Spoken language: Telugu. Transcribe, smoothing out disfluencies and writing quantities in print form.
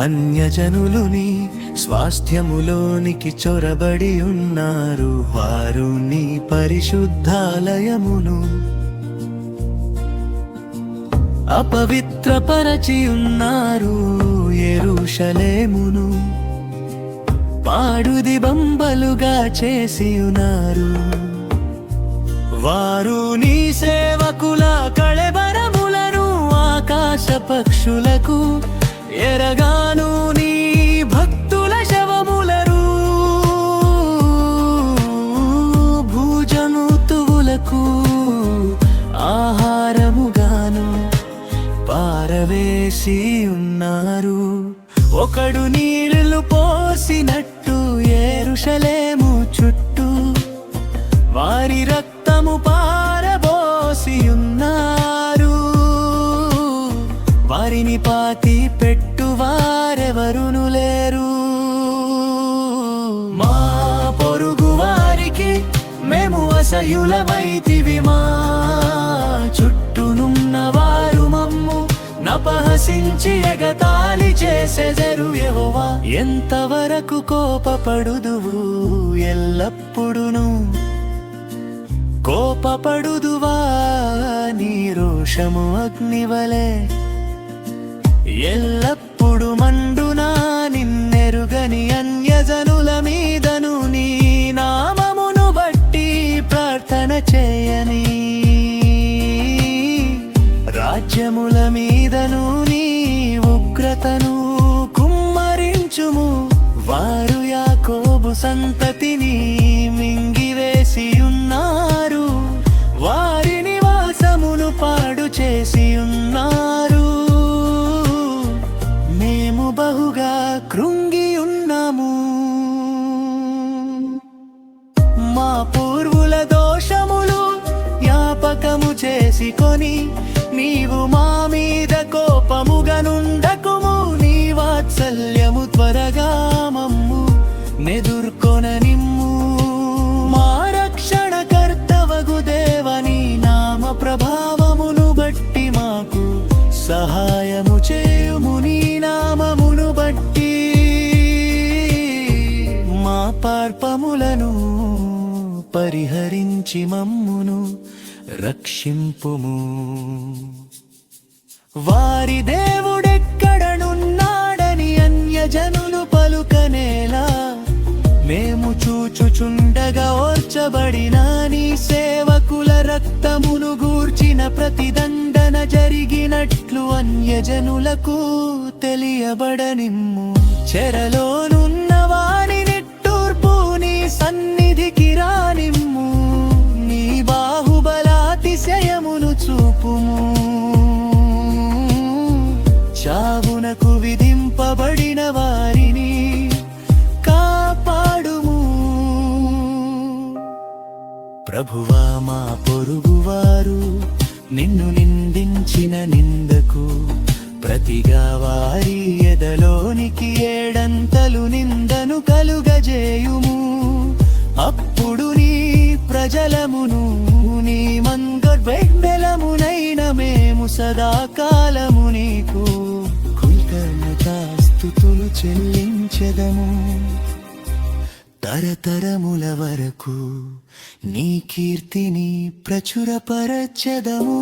అన్యజనులు నీ స్వాస్థ్యములోనికి చొరబడి ఉన్నారు. వారు నీ పరిశుద్ధాలయమును అపవిత్రపరచి ఉన్నారు. యెరూషలేమును పాడుదిబంబలుగా చేసి ఉన్నారు. వారు నీ సేవకుల కళెబరములను ఆకాశ పక్షులకు ఎరగాను, నీ భక్తుల శవములను భూజంతువులకు ఆహారముగాను పారవేసి ఉన్నారు. ఒకడు నీళ్లు పోసినట్టు యెరూషలేము చుట్టూ వారి రక్తము పారబోసి ఉన్నారు. వారిని పాతి పెట్టువారెవరును లేరు. మా పొరుగు వారికి మేము అసహ్యులమైతివి. మా చుట్టూనున్న వారు మమ్ము నపహసించి ఎగతాళి చేసెదరు. యెహోవా, ఎంతవరకు కోపపడుదువు? ఎల్లప్పుడును కోపపడుదువా? నీ రోషము అగ్నివలె ఎల్లప్పుడు మండునా. నిన్నెరుగని అన్యజనుల మీదను నీ నామమును బట్టి ప్రార్థన చేయని రాజ్యముల మీదను నీ ఉగ్రతను కుమ్మరించుము. వారు యాకోబు సంతతిని మింగివేసి ఉన్నారు. వారి నివాసమును పాడు చేసి ఉన్నారు. మేము బహుగా కృంగి ఉన్నాము. మా పూర్వుల దోషములు జ్ఞాపకము చేసుకొని నీవు మా మీద కోపముగనుండకుము. నీ వాత్సల్యము త్వరగా మమ్ము నెదుర్కొననిమ్ము. మా రక్షణకర్తవగు దేవని నామ ప్రభావమును బట్టి మాకు సహాయము చేయుము. నీ నామమును బట్టి మా పార్పములను పరిహరించి మమ్మును రక్షింపుము. వారి దేవుడెక్కడనున్నాడని అన్యజనులు పలుకనేలా మేము చూచుచుండగా ఓర్చబడిన నీ సేవకుల రక్తమును గూర్చిన ప్రతిదండన జరిగినట్లు అన్యజనులకు తెలియబడనిమ్ము. చెరలోనున్న వాని నిట్టూర్పు నీ సన్నిధికి రానిమ్ము. నీ బాహుబలాతిశయమును చూపుము. చావునకు విధింపబడిన వారిని కాపాడుము. ప్రభువా, మా పొరుగువారు నిన్ను నిందించిన నిందకు ప్రతిగా వారి ఎదలోనికి ఏడంతలు నిందను కలుగజేయుము. అప్పుడు నీ ప్రజలమును నీ మంగళమునైన మేము సదాకాలము నీకు కృతజ్ఞతాస్తుతులు చెల్లించెదము. తరతరముల వరకు నీ కీర్తిని ప్రచురపరచెదము.